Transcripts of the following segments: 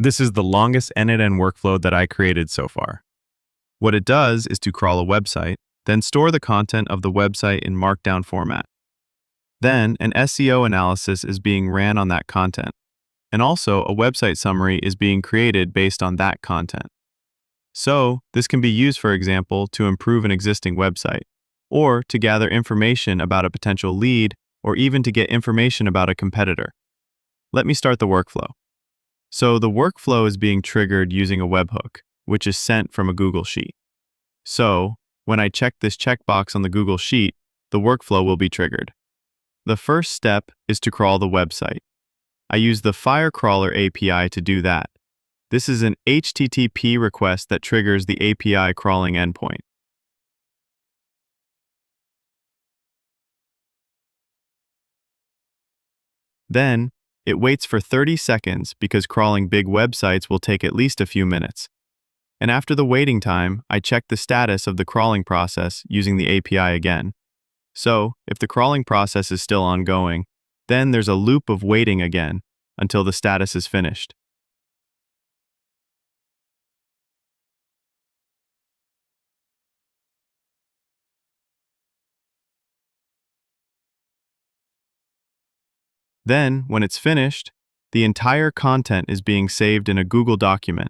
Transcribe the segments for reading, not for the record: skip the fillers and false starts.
This is the longest N8N workflow that I created so far. What it does is to crawl a website, then store the content of the website in Markdown format. Then, an SEO analysis is being ran on that content, and also a website summary is being created based on that content. So, this can be used, for example, to improve an existing website, or to gather information about a potential lead, or even to get information about a competitor. Let me start the workflow. So the workflow is being triggered using a webhook, which is sent from a Google Sheet. So when I check this checkbox on the Google Sheet, the workflow will be triggered. The first step is to crawl the website. I use the Firecrawler API to do that. This is an HTTP request that triggers the API crawling endpoint. Then, it waits for 30 seconds because crawling big websites will take at least a few minutes. And after the waiting time, I check the status of the crawling process using the API again. So, if the crawling process is still ongoing, then there's a loop of waiting again until the status is finished. Then, when it's finished, the entire content is being saved in a Google document,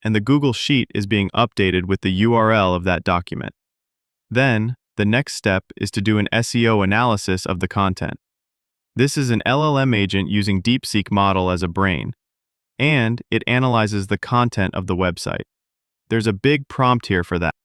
and the Google Sheet is being updated with the URL of that document. Then, the next step is to do an SEO analysis of the content. This is an LLM agent using DeepSeek model as a brain, and it analyzes the content of the website. There's a big prompt here for that.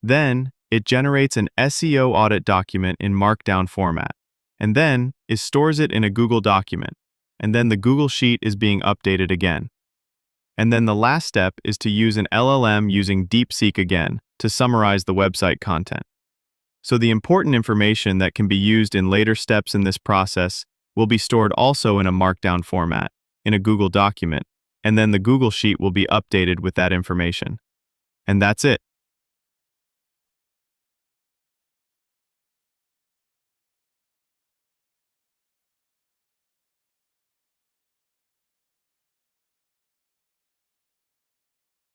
Then, it generates an SEO audit document in Markdown format, and then it stores it in a Google document, and then the Google Sheet is being updated again. And then the last step is to use an LLM using DeepSeek again to summarize the website content. So the important information that can be used in later steps in this process will be stored also in a Markdown format, in a Google document, and then the Google Sheet will be updated with that information. And that's it.